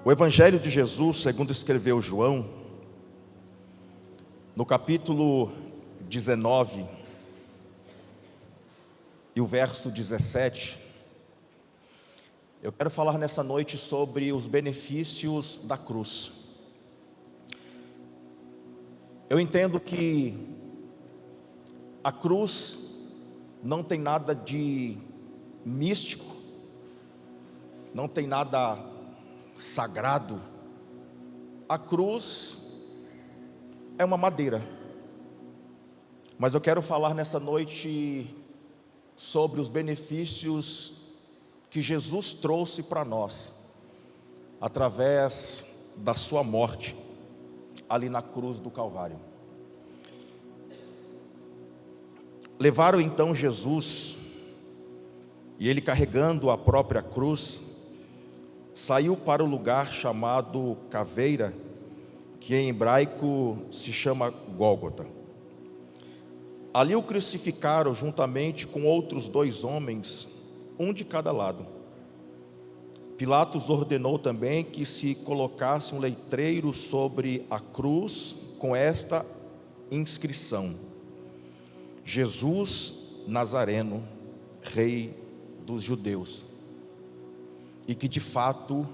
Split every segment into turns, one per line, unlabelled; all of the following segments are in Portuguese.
O Evangelho de Jesus, segundo escreveu João, no capítulo 19 e o verso 17, eu quero falar nessa noite sobre os benefícios da cruz. Eu entendo que a cruz não tem nada de místico, não tem nada sagrado. A cruz é uma madeira. Mas eu quero falar nessa noite sobre os benefícios que Jesus trouxe para nós, através da sua morte, ali na cruz do Calvário. Levaram então Jesus, e ele, carregando a própria cruz, saiu para o lugar chamado Caveira, que em hebraico se chama Gólgota. Ali o crucificaram juntamente com outros 2 homens, um de cada lado. Pilatos ordenou também que se colocasse um letreiro sobre a cruz com esta inscrição: Jesus Nazareno, Rei dos Judeus. E que de fato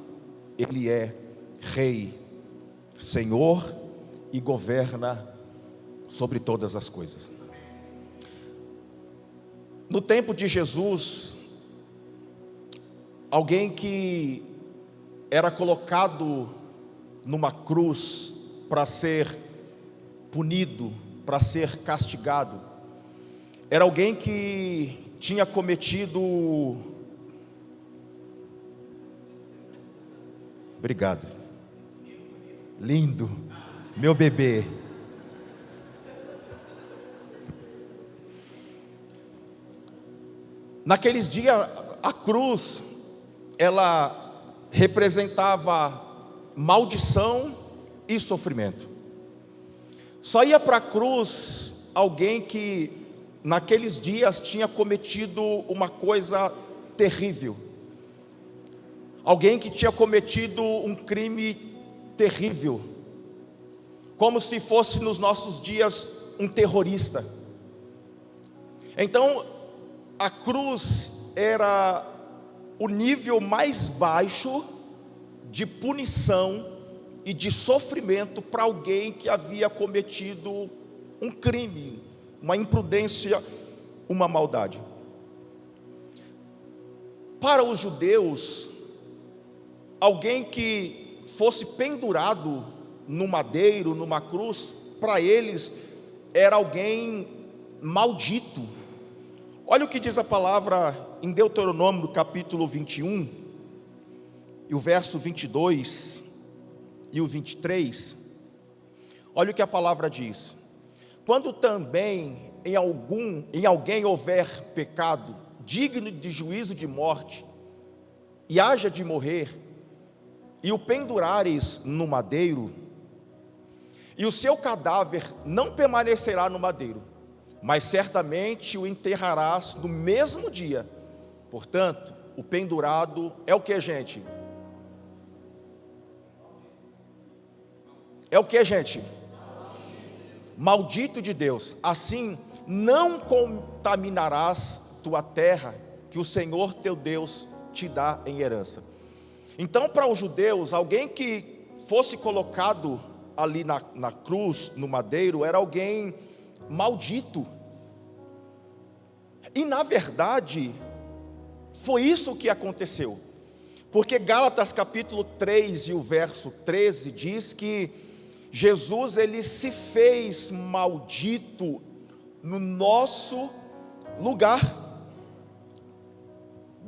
Ele é Rei, Senhor e governa sobre todas as coisas. No tempo de Jesus, alguém que era colocado numa cruz para ser punido, para ser castigado, era alguém que tinha cometido... Obrigado. Lindo, meu bebê. Naqueles dias, a cruz, ela representava maldição e sofrimento. Só ia para a cruz alguém que naqueles dias tinha cometido uma coisa terrível. Alguém que tinha cometido um crime terrível, como se fosse nos nossos dias um terrorista. Então, a cruz era o nível mais baixo de punição e de sofrimento para alguém que havia cometido um crime, uma imprudência, uma maldade. Para os judeus, alguém que fosse pendurado no madeiro, numa cruz, para eles era alguém maldito. Olha o que diz a palavra em Deuteronômio capítulo 21, e o verso 22 e o 23. Olha o que a palavra diz: quando também em alguém houver pecado digno de juízo de morte, e haja de morrer, e o pendurares no madeiro, e o seu cadáver não permanecerá no madeiro, mas certamente o enterrarás no mesmo dia. Portanto, o pendurado é o que, gente? É o que, gente? Maldito de Deus. Assim, não contaminarás tua terra, que o Senhor teu Deus te dá em herança. Então, para os judeus, alguém que fosse colocado ali na cruz, no madeiro, era alguém maldito. E na verdade, foi isso que aconteceu. Porque Gálatas capítulo 3 e o verso 13 diz que Jesus, ele se fez maldito no nosso lugar.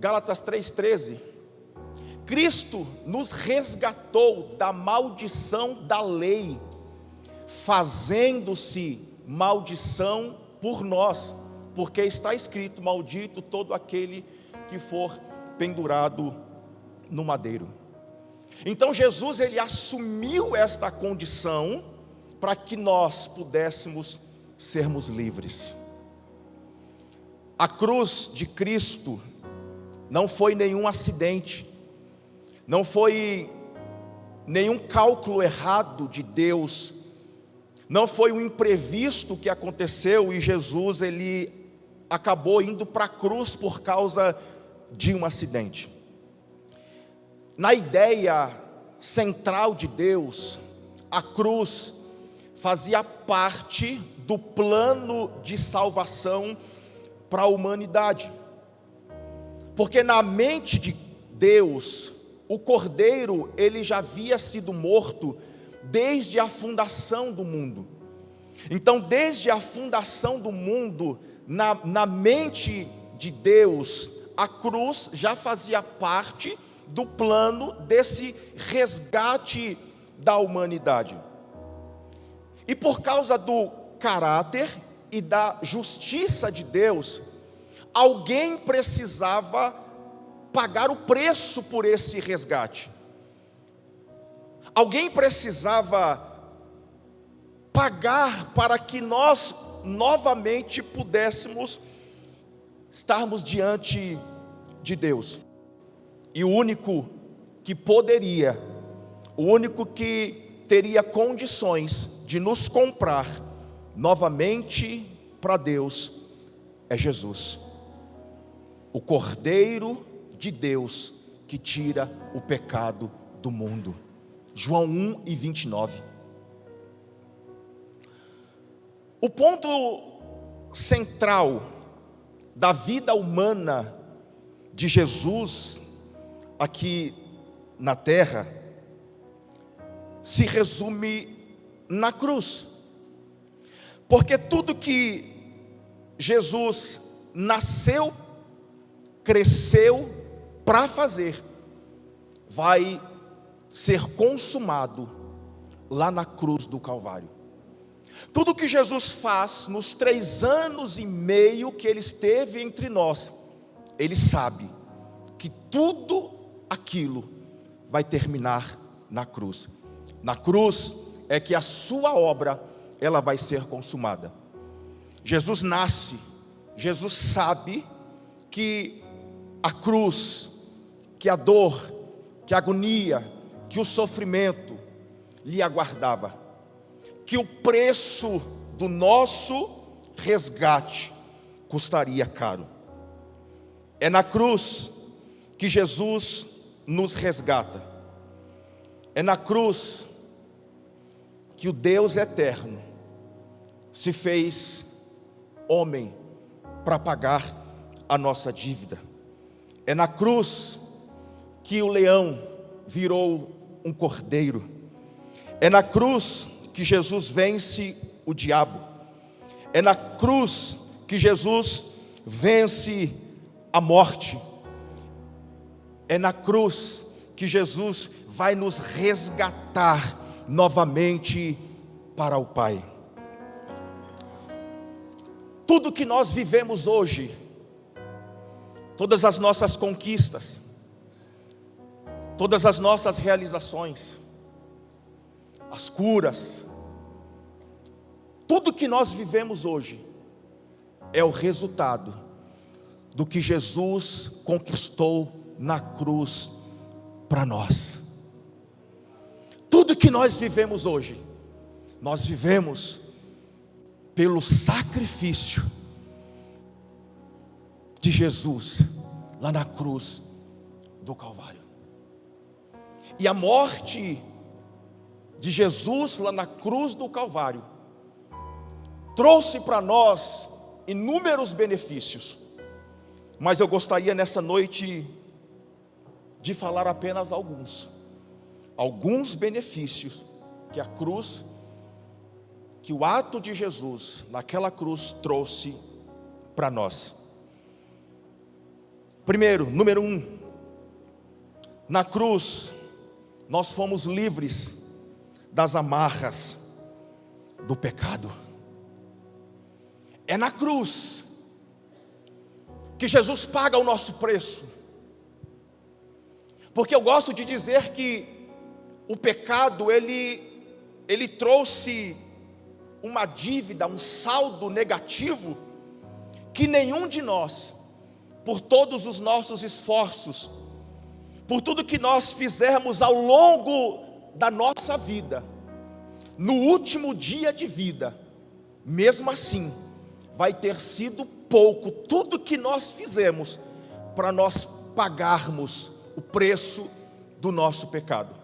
Gálatas 3:13. Cristo nos resgatou da maldição da lei, fazendo-se maldição por nós, porque está escrito: maldito todo aquele que for pendurado no madeiro. Então Jesus, ele assumiu esta condição para que nós pudéssemos sermos livres. A cruz de Cristo não foi nenhum acidente, não foi nenhum cálculo errado de Deus, não foi um imprevisto que aconteceu e Jesus ele acabou indo para a cruz por causa de um acidente. Na ideia central de Deus, a cruz fazia parte do plano de salvação para a humanidade. Porque na mente de Deus, o Cordeiro, ele já havia sido morto desde a fundação do mundo. Então, desde a fundação do mundo, na mente de Deus, a cruz já fazia parte do plano desse resgate da humanidade. E por causa do caráter e da justiça de Deus, alguém precisava pagar o preço por esse resgate. Alguém precisava pagar para que nós novamente pudéssemos estarmos diante de Deus. E o único que poderia, o único que teria condições de nos comprar novamente para Deus é Jesus, o Cordeiro de Deus que tira o pecado do mundo. João 1:29. O ponto central da vida humana de Jesus aqui na terra se resume na cruz. Porque tudo que Jesus nasceu, cresceu para fazer, vai ser consumado lá na cruz do Calvário. Tudo que Jesus faz nos 3 anos e meio que Ele esteve entre nós, Ele sabe que tudo aquilo vai terminar na cruz. Na cruz é que a sua obra, ela vai ser consumada. Jesus nasce, Jesus sabe que a cruz, que a dor, que a agonia, que o sofrimento lhe aguardava, que o preço do nosso resgate custaria caro. É na cruz que Jesus nos resgata. É na cruz que o Deus eterno se fez homem para pagar a nossa dívida. É na cruz que o leão virou um cordeiro. É na cruz que Jesus vence o diabo. É na cruz que Jesus vence a morte. É na cruz que Jesus vai nos resgatar novamente para o Pai. Tudo que nós vivemos hoje, todas as nossas conquistas, todas as nossas realizações, as curas, tudo que nós vivemos hoje é o resultado do que Jesus conquistou na cruz para nós. Tudo que nós vivemos hoje, nós vivemos pelo sacrifício de Jesus lá na cruz do Calvário. E a morte de Jesus lá na cruz do Calvário trouxe para nós inúmeros benefícios, mas eu gostaria nessa noite de falar apenas alguns benefícios que a cruz, que o ato de Jesus naquela cruz trouxe para nós. Primeiro, número 1, na cruz nós fomos livres das amarras do pecado. É na cruz que Jesus paga o nosso preço. Porque eu gosto de dizer que o pecado, ele trouxe uma dívida, um saldo negativo, que nenhum de nós, por todos os nossos esforços, por tudo que nós fizermos ao longo da nossa vida, no último dia de vida, mesmo assim, vai ter sido pouco tudo que nós fizemos para nós pagarmos o preço do nosso pecado.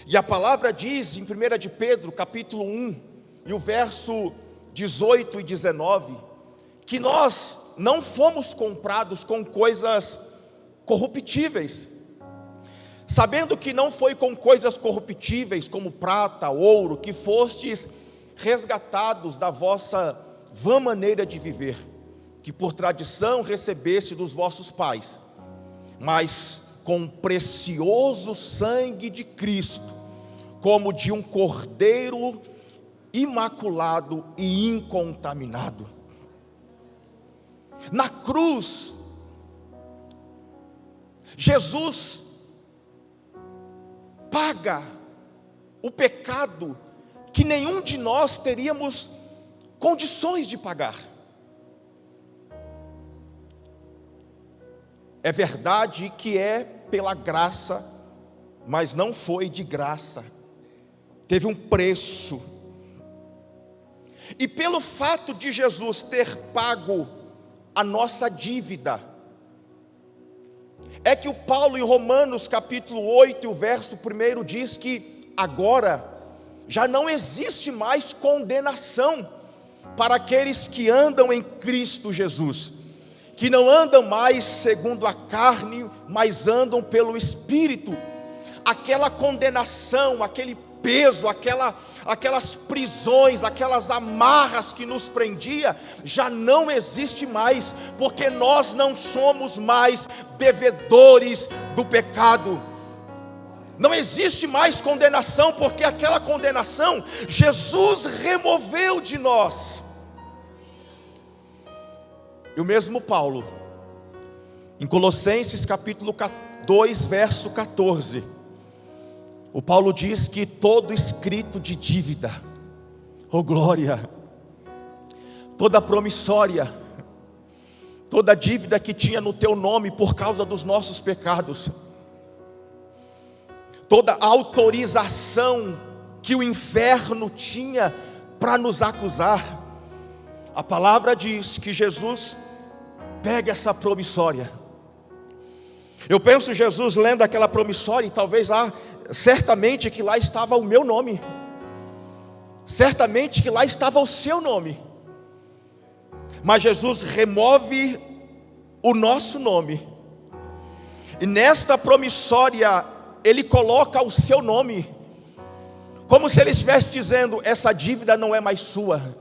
E a palavra diz em 1 de Pedro, capítulo 1, e o verso 18 e 19, que nós não fomos comprados com coisas corruptíveis, sabendo que não foi com coisas corruptíveis, como prata, ouro, que fostes resgatados da vossa vã maneira de viver, que por tradição recebeste dos vossos pais, mas com o precioso sangue de Cristo, como de um cordeiro imaculado e incontaminado. Na cruz, Jesus paga o pecado que nenhum de nós teríamos condições de pagar. É verdade que é pela graça, mas não foi de graça, teve um preço. E pelo fato de Jesus ter pago a nossa dívida, é que o Paulo em Romanos capítulo 8, o verso 1 diz que agora já não existe mais condenação para aqueles que andam em Cristo Jesus, que não andam mais segundo a carne, mas andam pelo Espírito. Aquela condenação, aquele peso, aquelas prisões, aquelas amarras que nos prendia, já não existe mais, porque nós não somos mais devedores do pecado. Não existe mais condenação, porque aquela condenação Jesus removeu de nós. E o mesmo Paulo, em Colossenses capítulo 2, verso 14, o Paulo diz que todo escrito de dívida, oh glória, toda promissória, toda dívida que tinha no teu nome por causa dos nossos pecados, toda autorização que o inferno tinha para nos acusar, a palavra diz que Jesus pega essa promissória. Eu penso Jesus lendo aquela promissória, e talvez lá, certamente que lá estava o meu nome, certamente que lá estava o seu nome, mas Jesus remove o nosso nome, e nesta promissória Ele coloca o seu nome, como se Ele estivesse dizendo: essa dívida não é mais sua,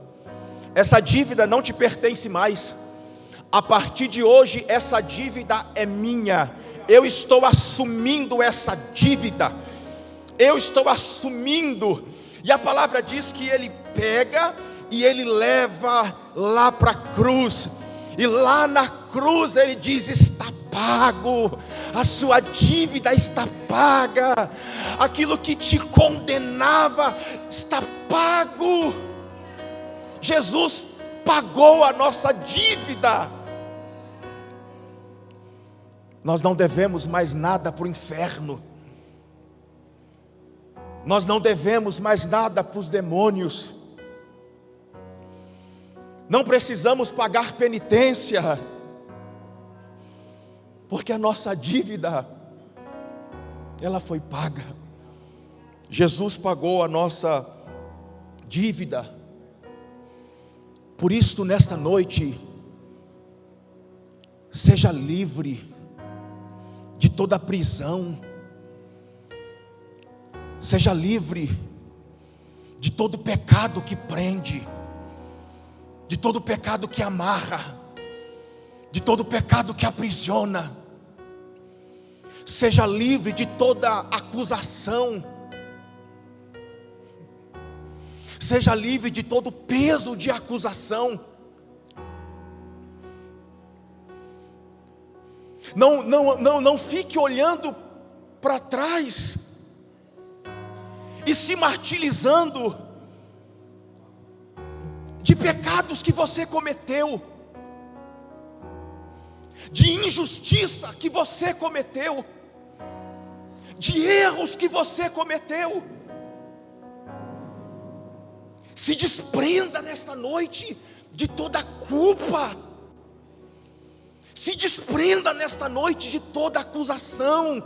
essa dívida não te pertence mais, a partir de hoje essa dívida é minha, eu estou assumindo essa dívida, eu estou assumindo. E a palavra diz que Ele pega e Ele leva lá para a cruz, e lá na cruz Ele diz: está pago, a sua dívida está paga, aquilo que te condenava está pago. Jesus pagou a nossa dívida. Nós não devemos mais nada para o inferno, nós não devemos mais nada para os demônios, não precisamos pagar penitência, porque a nossa dívida, ela foi paga. Jesus pagou a nossa dívida. Por isso, nesta noite, seja livre de toda prisão, seja livre de todo pecado que prende, de todo pecado que amarra, de todo pecado que aprisiona. Seja livre de toda acusação, seja livre de todo peso de acusação. Não fique olhando para trás e se martirizando de pecados que você cometeu, de injustiça que você cometeu, de erros que você cometeu. Se desprenda nesta noite de toda culpa. Se desprenda nesta noite de toda acusação.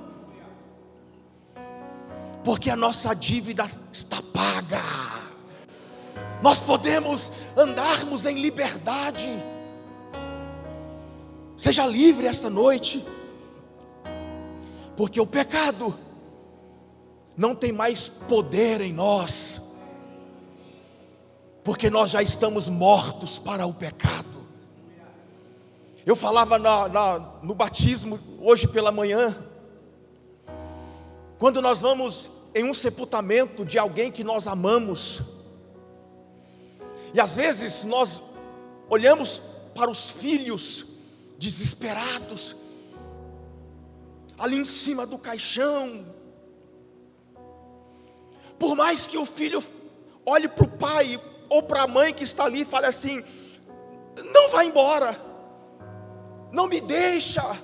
Porque a nossa dívida está paga. Nós podemos andarmos em liberdade. Seja livre esta noite. Porque o pecado não tem mais poder em nós. Porque nós já estamos mortos para o pecado. Eu falava no batismo hoje pela manhã. Quando nós vamos em um sepultamento de alguém que nós amamos, e às vezes nós olhamos para os filhos desesperados, ali em cima do caixão. Por mais que o filho olhe para o pai ou para a mãe que está ali e fale assim: não vá embora, não me deixa.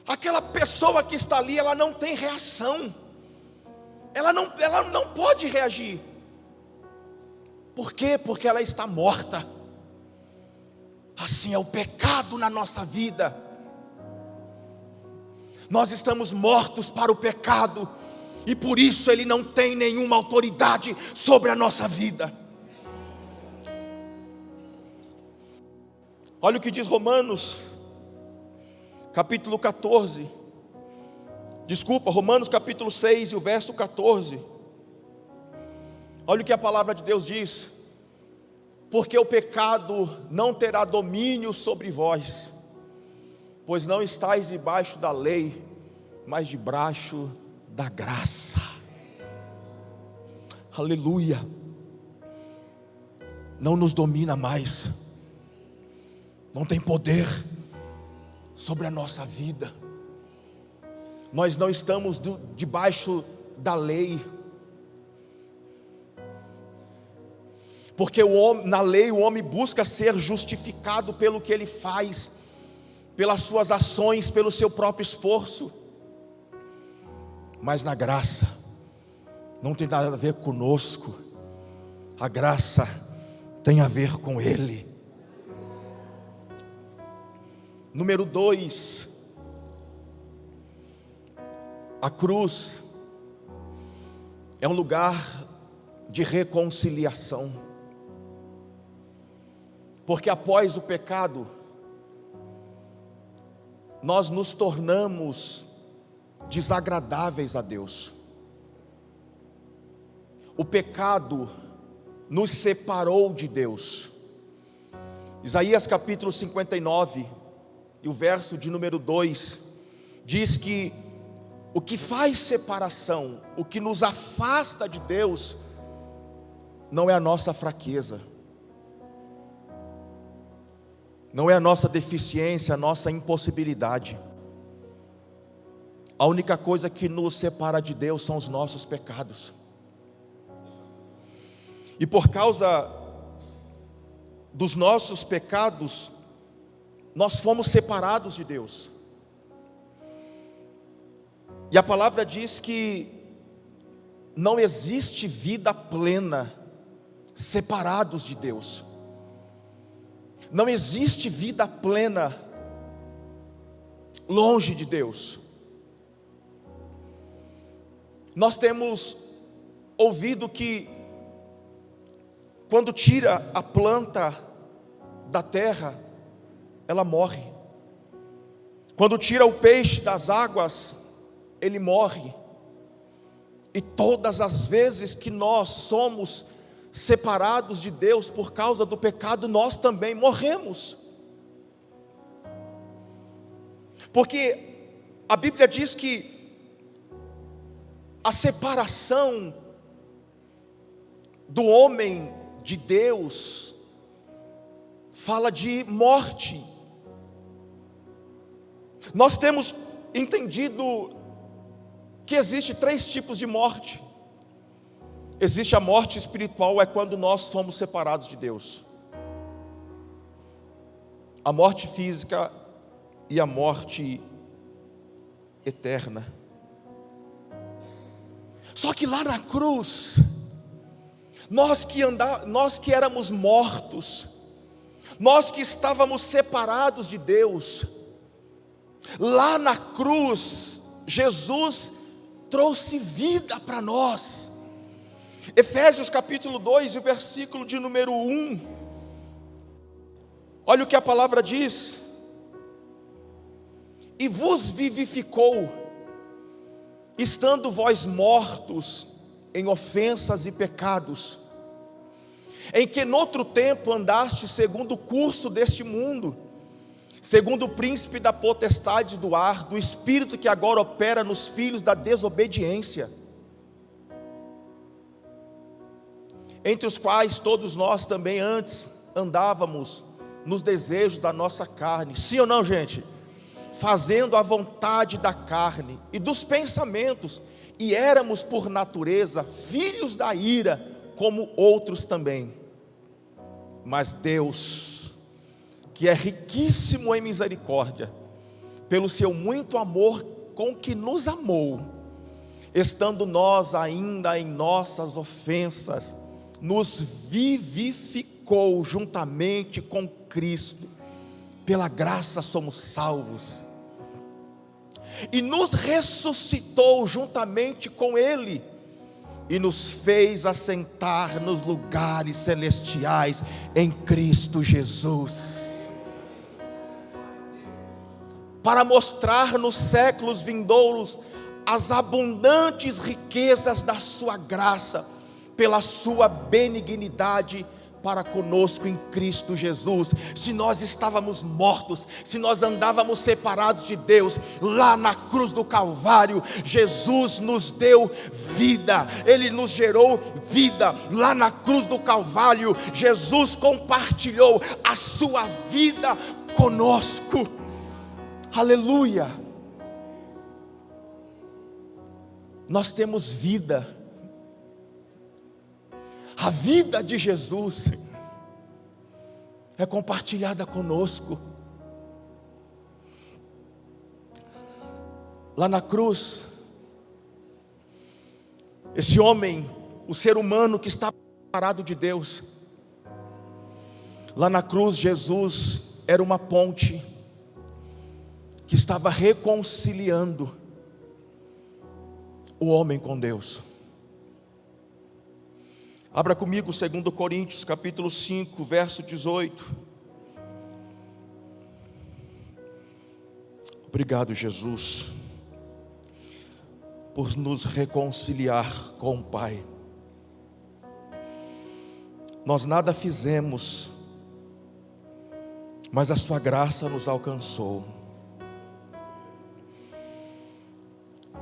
Aquela pessoa que está ali, ela não tem reação, ela não pode reagir. Por quê? Porque ela está morta. Assim é o pecado na nossa vida. Nós estamos mortos para o pecado, e por isso ele não tem nenhuma autoridade sobre a nossa vida. Olha o que diz Romanos capítulo 14. Romanos capítulo 6 e o verso 14. Olha o que a palavra de Deus diz: porque o pecado não terá domínio sobre vós, pois não estáis debaixo da lei, mas debaixo da graça. Aleluia. Não nos domina mais, não tem poder sobre a nossa vida. Nós não estamos debaixo da lei, porque na lei o homem busca ser justificado pelo que ele faz, pelas suas ações, pelo seu próprio esforço. Mas na graça, não tem nada a ver conosco, a graça tem a ver com Ele. Número 2, a cruz é um lugar de reconciliação. Porque após o pecado, nós nos tornamos desagradáveis a Deus. O pecado nos separou de Deus. Isaías capítulo 59, e o verso de número 2, diz que o que faz separação, o que nos afasta de Deus, não é a nossa fraqueza, não é a nossa deficiência, a nossa impossibilidade. A única coisa que nos separa de Deus são os nossos pecados. E por causa dos nossos pecados, nós fomos separados de Deus. E a palavra diz que não existe vida plena separados de Deus. Não existe vida plena longe de Deus. Nós temos ouvido que quando tira a planta da terra, ela morre. Quando tira o peixe das águas, ele morre. E todas as vezes que nós somos separados de Deus por causa do pecado, nós também morremos. Porque a Bíblia diz que a separação do homem de Deus fala de morte. Nós temos entendido que existe 3 tipos de morte. Existe a morte espiritual, é quando nós somos separados de Deus. A morte física e a morte eterna. Só que lá na cruz, nós que éramos mortos, nós que estávamos separados de Deus, lá na cruz, Jesus trouxe vida para nós. Efésios capítulo 2, o versículo de número 1, olha o que a palavra diz: e vos vivificou, estando vós mortos em ofensas e pecados, em que noutro tempo andaste segundo o curso deste mundo, segundo o príncipe da potestade do ar, do espírito que agora opera nos filhos da desobediência, entre os quais todos nós também antes andávamos nos desejos da nossa carne. Sim ou não, gente? Fazendo a vontade da carne e dos pensamentos, e éramos por natureza filhos da ira, como outros também. Mas Deus, que é riquíssimo em misericórdia, pelo seu muito amor com que nos amou, estando nós ainda em nossas ofensas, nos vivificou juntamente com Cristo. Pela graça somos salvos, e nos ressuscitou juntamente com Ele, e nos fez assentar nos lugares celestiais em Cristo Jesus, para mostrar nos séculos vindouros as abundantes riquezas da sua graça, pela sua benignidade para conosco em Cristo Jesus. Se nós estávamos mortos, se nós andávamos separados de Deus, lá na cruz do Calvário, Jesus nos deu vida, Ele nos gerou vida. Lá na cruz do Calvário, Jesus compartilhou a sua vida conosco. Aleluia! Nós temos vida. A vida de Jesus é compartilhada conosco. Lá na cruz, esse homem, o ser humano que está separado de Deus, lá na cruz Jesus era uma ponte que estava reconciliando o homem com Deus. Abra comigo 2 Coríntios capítulo 5, verso 18. Obrigado, Jesus, por nos reconciliar com o Pai. Nós nada fizemos, mas a sua graça nos alcançou.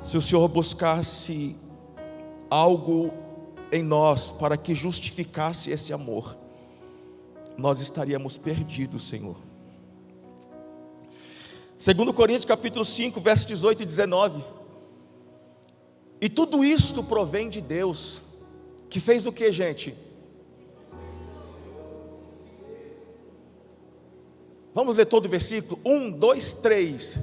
Se o Senhor buscasse algo em nós para que justificasse esse amor, nós estaríamos perdidos, Senhor. 2 Coríntios capítulo 5, verso 18 e 19. E tudo isto provém de Deus, que fez o que, gente? Vamos ler todo o versículo? 1, 2, 3.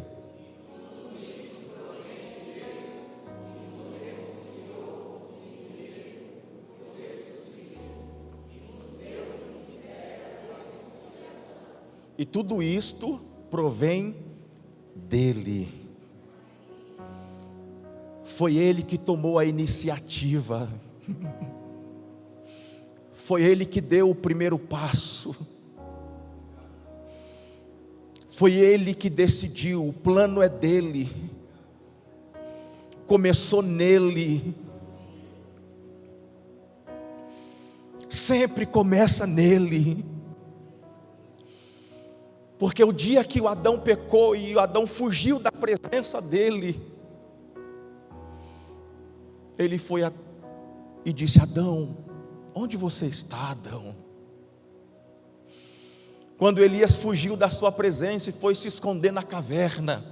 E tudo isto provém dele. Foi ele que tomou a iniciativa. Foi ele que deu o primeiro passo. Foi ele que decidiu, o plano é dele. Começou nele. Sempre começa nele. Porque o dia que o Adão pecou e o Adão fugiu da presença dele, ele foi e disse: Adão, onde você está, Adão? Quando Elias fugiu da sua presença e foi se esconder na caverna,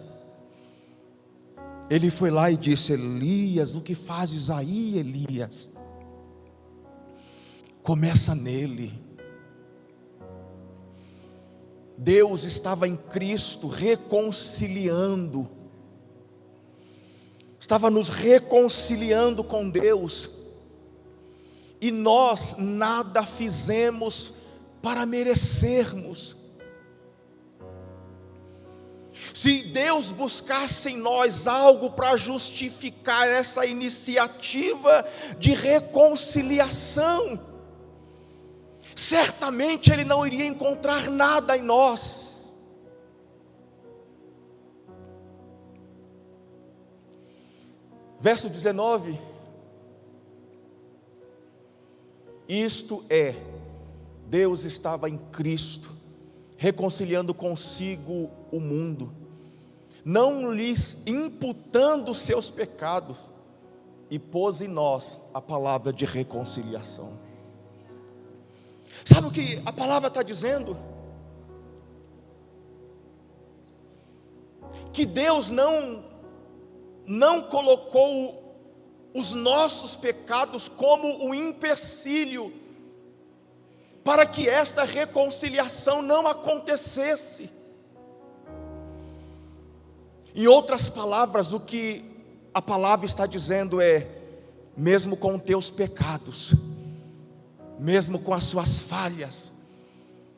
ele foi lá e disse: Elias, o que fazes aí, Elias? Começa nele. Deus estava em Cristo reconciliando, estava nos reconciliando com Deus, e nós nada fizemos para merecermos. Se Deus buscasse em nós algo para justificar essa iniciativa de reconciliação, certamente Ele não iria encontrar nada em nós. Verso 19: isto é, Deus estava em Cristo, reconciliando consigo o mundo, não lhes imputando seus pecados, e pôs em nós a palavra de reconciliação. Sabe o que a palavra está dizendo? Que Deus não colocou os nossos pecados como um empecilho para que esta reconciliação não acontecesse. Em outras palavras, o que a palavra está dizendo é: mesmo com os teus pecados, mesmo com as suas falhas,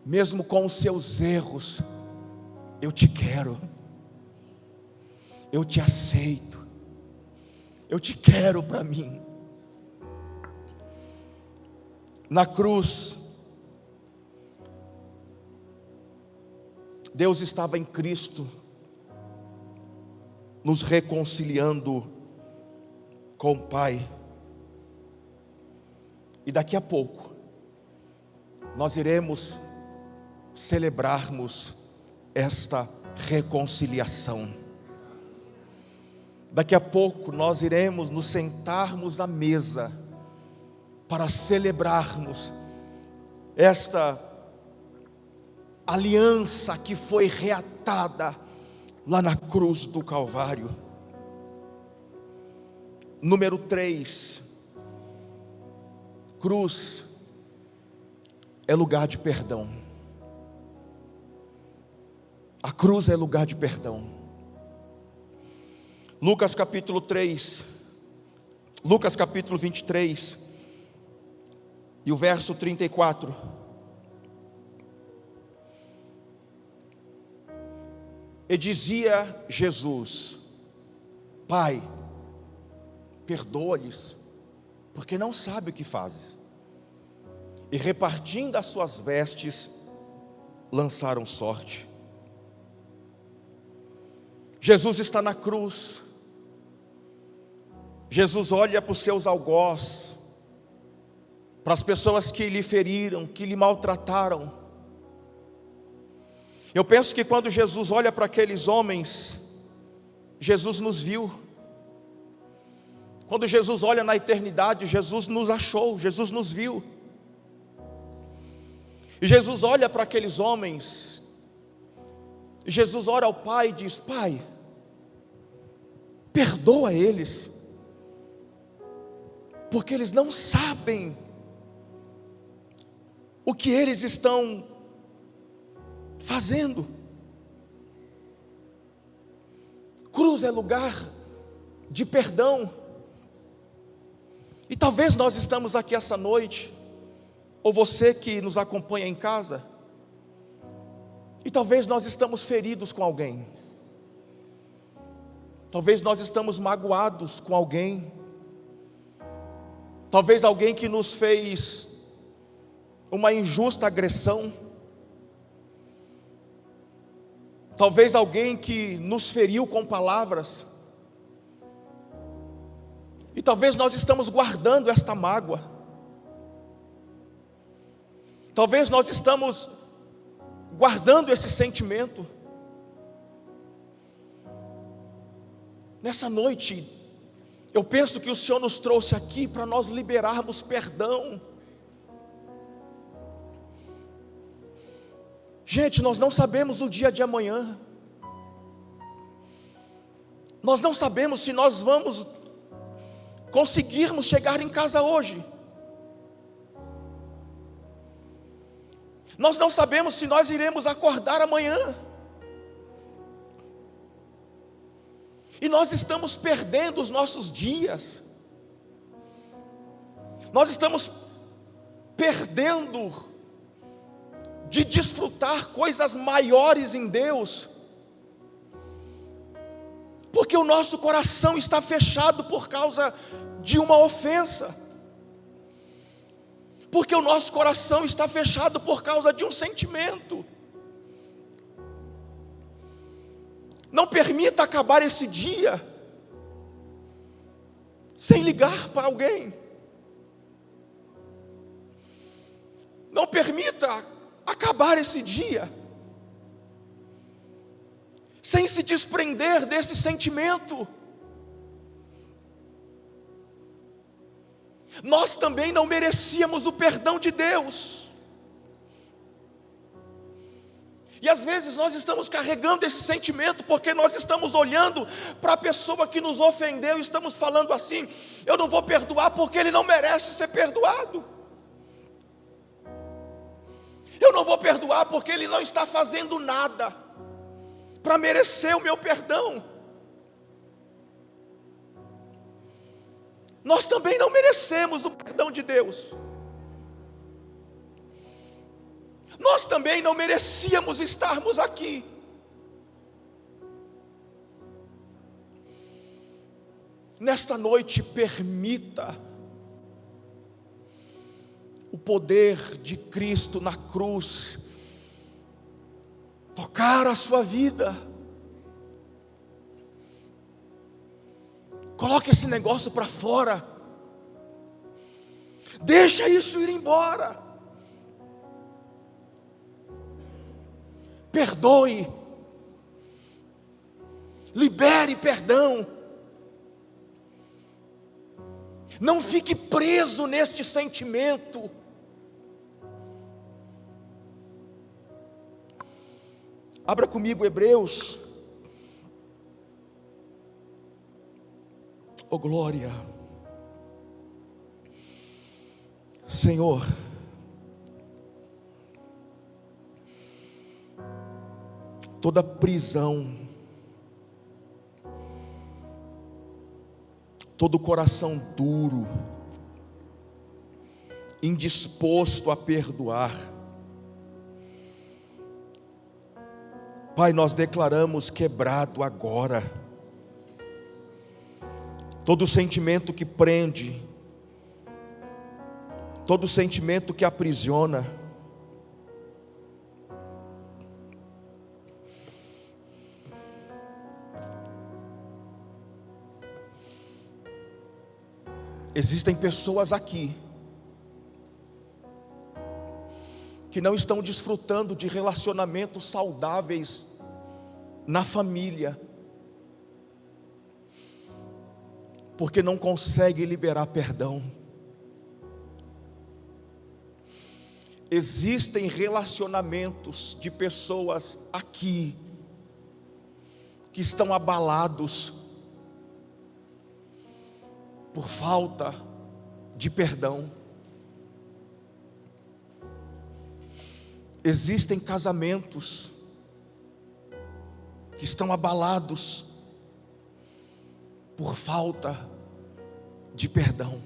mesmo com os seus erros, eu te quero, eu te aceito, eu te quero para mim. Na cruz, Deus estava em Cristo, nos reconciliando com o Pai. E daqui a pouco nós iremos celebrarmos esta reconciliação. Daqui a pouco nós iremos nos sentarmos à mesa para celebrarmos esta aliança que foi reatada lá na cruz do Calvário. Número 3, cruz é lugar de perdão. A cruz é lugar de perdão. Lucas capítulo 23, e o verso 34. E dizia Jesus: Pai, perdoa-lhes, porque não sabe o que fazes. E repartindo as suas vestes, lançaram sorte. Jesus está na cruz. Jesus olha para os seus algoz, para as pessoas que lhe feriram, que lhe maltrataram. Eu penso que quando Jesus olha para aqueles homens, Jesus nos viu. Quando Jesus olha na eternidade, Jesus nos achou, Jesus nos viu. E Jesus olha para aqueles homens, e Jesus ora ao Pai e diz: Pai, perdoa eles, porque eles não sabem o que eles estão fazendo. Cruz é lugar de perdão. E talvez nós estamos aqui essa noite, ou você que nos acompanha em casa, e talvez nós estamos feridos com alguém, talvez nós estamos magoados com alguém, talvez alguém que nos fez uma injusta agressão, talvez alguém que nos feriu com palavras, e talvez nós estamos guardando esta mágoa, talvez nós estamos guardando esse sentimento. Nessa noite, eu penso que o Senhor nos trouxe aqui para nós liberarmos perdão. Gente, nós não sabemos o dia de amanhã. Nós não sabemos se nós vamos conseguirmos chegar em casa hoje. Nós não sabemos se nós iremos acordar amanhã. E nós estamos perdendo os nossos dias. Nós estamos perdendo de desfrutar coisas maiores em Deus, porque o nosso coração está fechado por causa de uma ofensa, porque o nosso coração está fechado por causa de um sentimento. Não permita acabar esse dia sem ligar para alguém. Não permita acabar esse dia sem se desprender desse sentimento. Nós também não merecíamos o perdão de Deus. E às vezes nós estamos carregando esse sentimento porque nós estamos olhando para a pessoa que nos ofendeu e estamos falando assim: eu não vou perdoar porque ele não merece ser perdoado. Eu não vou perdoar porque ele não está fazendo nada para merecer o meu perdão. Nós também não merecemos o perdão de Deus. Nós também não merecíamos estarmos aqui. Nesta noite, permita o poder de Cristo na cruz tocar a sua vida. Coloque esse negócio para fora. Deixa isso ir embora. Perdoe. Libere perdão. Não fique preso neste sentimento. Abra comigo Hebreus. Oh glória. Senhor, toda prisão, todo coração duro, indisposto a perdoar, Pai, nós declaramos quebrado agora. Todo sentimento que prende, todo sentimento que aprisiona, existem pessoas aqui que não estão desfrutando de relacionamentos saudáveis na família, porque não conseguem liberar perdão. Existem relacionamentos de pessoas aqui que estão abalados por falta de perdão. Existem casamentos que estão abalados por falta de perdão.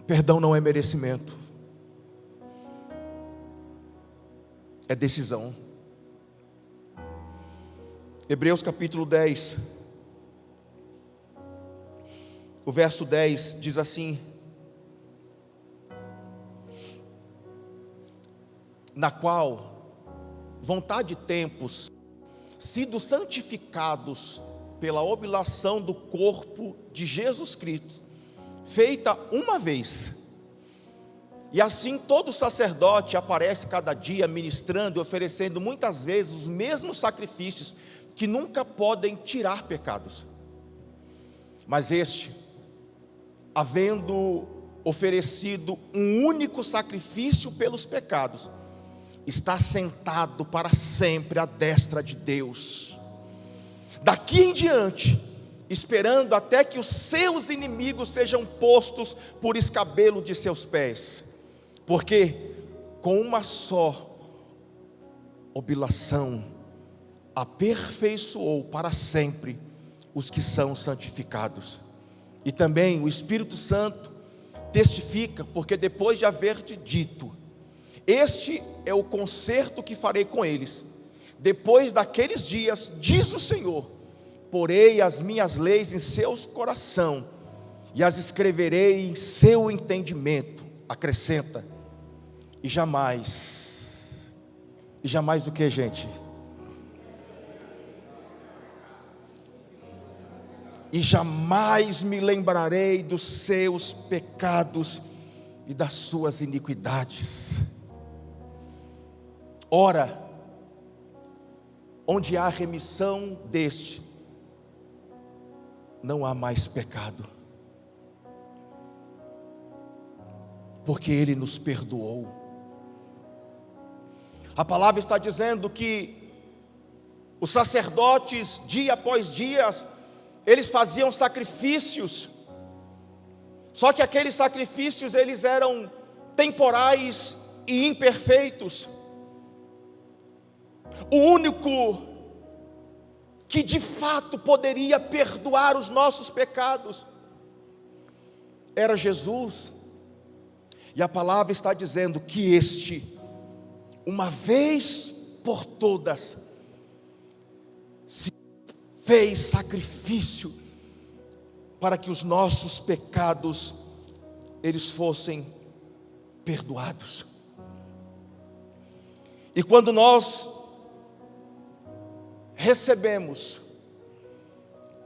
Perdão não é merecimento, é decisão. Hebreus capítulo 10, o verso 10 diz assim: na qual vontade de tempos, sido santificados pela oblação do corpo de Jesus Cristo, feita uma vez, e assim todo sacerdote aparece cada dia ministrando e oferecendo muitas vezes os mesmos sacrifícios, que nunca podem tirar pecados. Mas este, havendo oferecido um único sacrifício pelos pecados, está sentado para sempre à destra de Deus. Daqui em diante, esperando até que os seus inimigos sejam postos por escabelo de seus pés, porque com uma só oblação aperfeiçoou para sempre os que são santificados. E também o Espírito Santo testifica, porque depois de haver te dito: este é o concerto que farei com eles, depois daqueles dias, diz o Senhor, porei as minhas leis em seus coração, e as escreverei em seu entendimento. Acrescenta, e jamais o que, gente? E jamais me lembrarei dos seus pecados e das suas iniquidades. Ora, onde há remissão deste, não há mais pecado, porque Ele nos perdoou. A palavra está dizendo que os sacerdotes, dia após dia, eles faziam sacrifícios, só que aqueles sacrifícios eles eram temporais e imperfeitos. O único que de fato poderia perdoar os nossos pecados era Jesus. E a palavra está dizendo que este, uma vez por todas, se fez sacrifício para que os nossos pecados eles fossem perdoados. E quando nós recebemos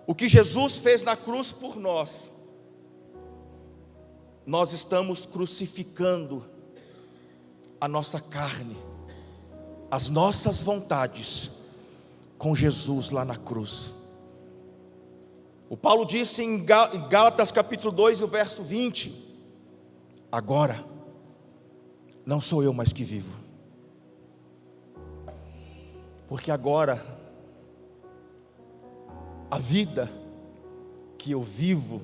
o que Jesus fez na cruz por nós, nós estamos crucificando a nossa carne, as nossas vontades, com Jesus lá na cruz. O Paulo disse em Gálatas capítulo 2, o verso 20: agora, não sou eu mais que vivo, porque agora, a vida que eu vivo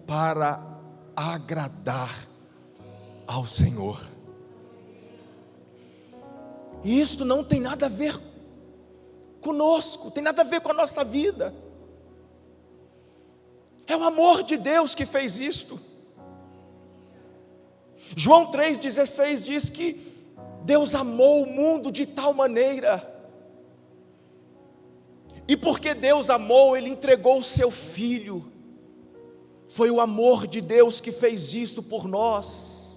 para agradar ao Senhor. E isso não tem nada a ver conosco, tem nada a ver com a nossa vida. É o amor de Deus que fez isto. João 3,16 diz que Deus amou o mundo de tal maneira, e porque Deus amou, Ele entregou o seu Filho. Foi o amor de Deus que fez isso por nós.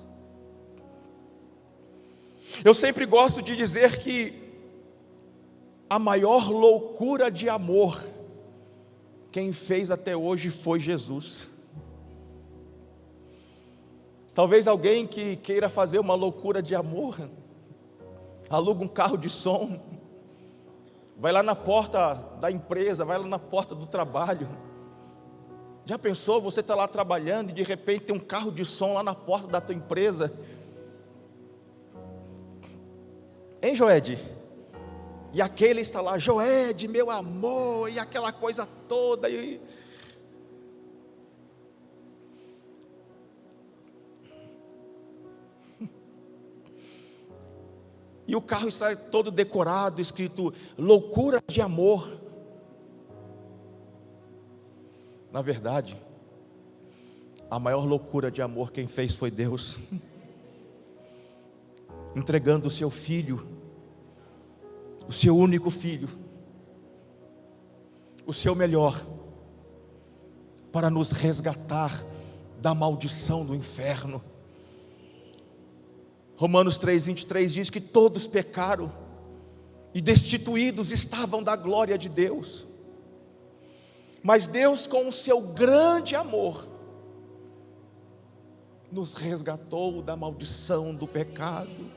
Eu sempre gosto de dizer que a maior loucura de amor, quem fez até hoje foi Jesus. Talvez alguém que queira fazer uma loucura de amor, aluga um carro de som, vai lá na porta da empresa, vai lá na porta do trabalho. Já pensou, você está lá trabalhando e de repente tem um carro de som lá na porta da tua empresa? Hein, Joed? E aquele está lá: Joed, meu amor, e aquela coisa toda. E o carro está todo decorado, escrito loucura de amor. Na verdade, a maior loucura de amor quem fez foi Deus, entregando o seu Filho, o seu único Filho, o seu melhor, para nos resgatar da maldição do inferno. Romanos 3,23 diz que todos pecaram e destituídos estavam da glória de Deus, mas Deus, com o seu grande amor, nos resgatou da maldição do pecado.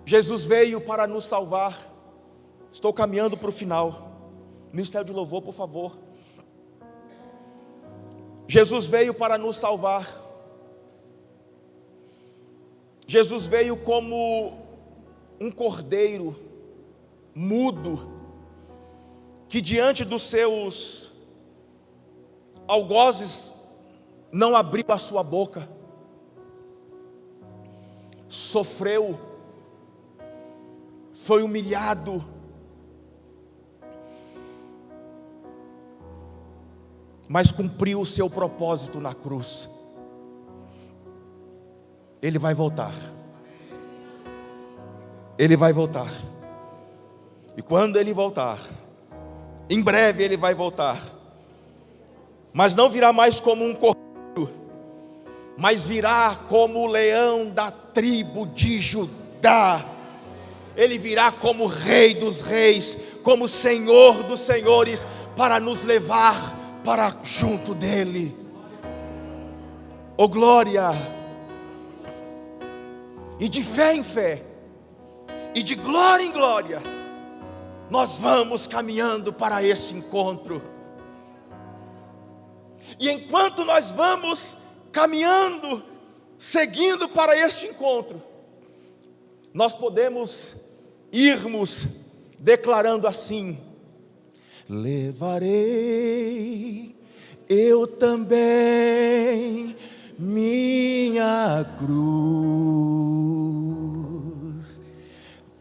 Jesus veio para nos salvar. Estou caminhando para o final. Ministério de Louvor, por favor. Jesus veio para nos salvar. Jesus veio como um cordeiro mudo, que diante dos seus algozes não abriu a sua boca. Sofreu foi humilhado, mas cumpriu o seu propósito na cruz. Ele vai voltar. Ele vai voltar. E quando Ele voltar, em breve Ele vai voltar, mas não virá mais como um cordeiro, mas virá como o leão da tribo de Judá. Ele virá como Rei dos reis, como Senhor dos senhores, para nos levar para junto dEle. Oh glória! E de fé em fé, e de glória em glória, nós vamos caminhando para esse encontro. E enquanto nós vamos caminhando, seguindo para este encontro, nós podemos irmos declarando assim: levarei eu também minha cruz,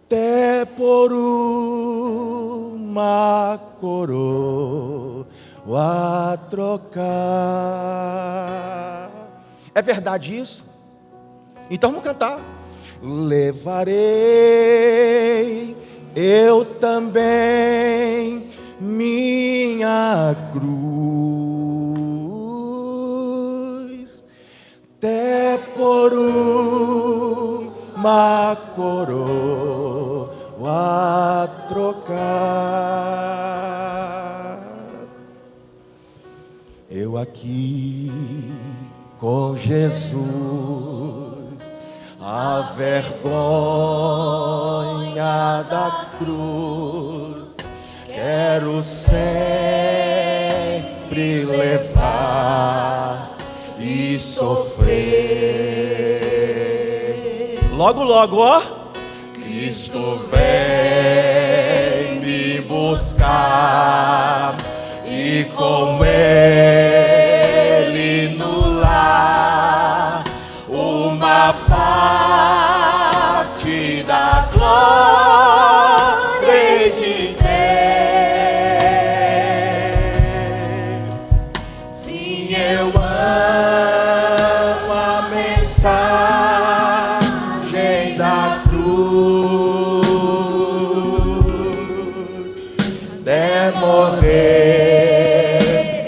até por uma coroa a trocar. É verdade isso? Então vamos cantar. Levarei eu também minha cruz, até por uma coroa a trocar. Eu aqui com Jesus, a vergonha da cruz quero sempre levar e sofrer. Logo, logo, ó. Cristo vem me buscar e com Ele no lar uma parte da glória de ter. Sim, eu amo a mensagem da cruz, de morrer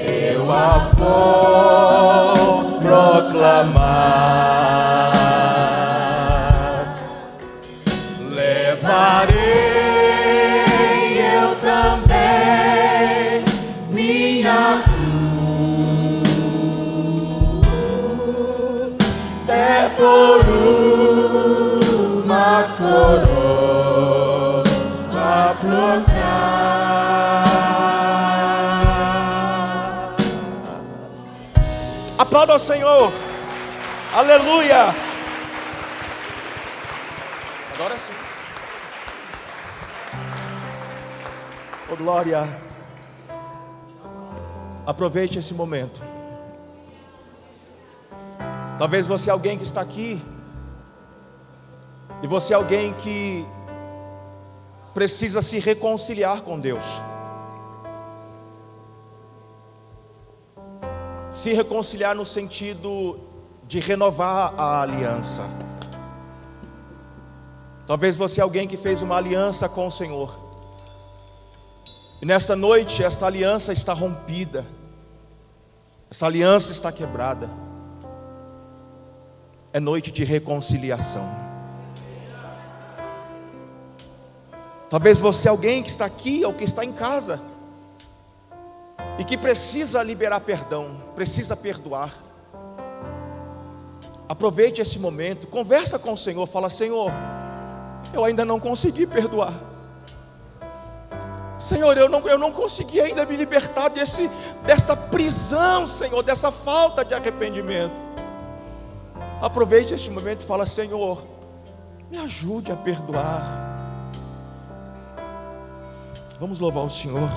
eu a vou proclamar. Levarei eu também minha cruz, até por uma coroa a trocar. Aplauda ao Senhor. Aleluia. Agora sim. Oh glória. Aproveite esse momento. Talvez você é alguém que está aqui, e você é alguém que precisa se reconciliar com Deus. Se reconciliar no sentido de renovar a aliança. Talvez você é alguém que fez uma aliança com o Senhor, e nesta noite esta aliança está rompida, essa aliança está quebrada. É noite de reconciliação. Talvez você é alguém que está aqui ou que está em casa e que precisa liberar perdão, precisa perdoar. Aproveite esse momento, conversa com o Senhor, fala: Senhor, eu ainda não consegui perdoar. Senhor, eu não consegui ainda me libertar desta prisão, Senhor, dessa falta de arrependimento. Aproveite este momento e fala: Senhor, me ajude a perdoar. Vamos louvar o Senhor.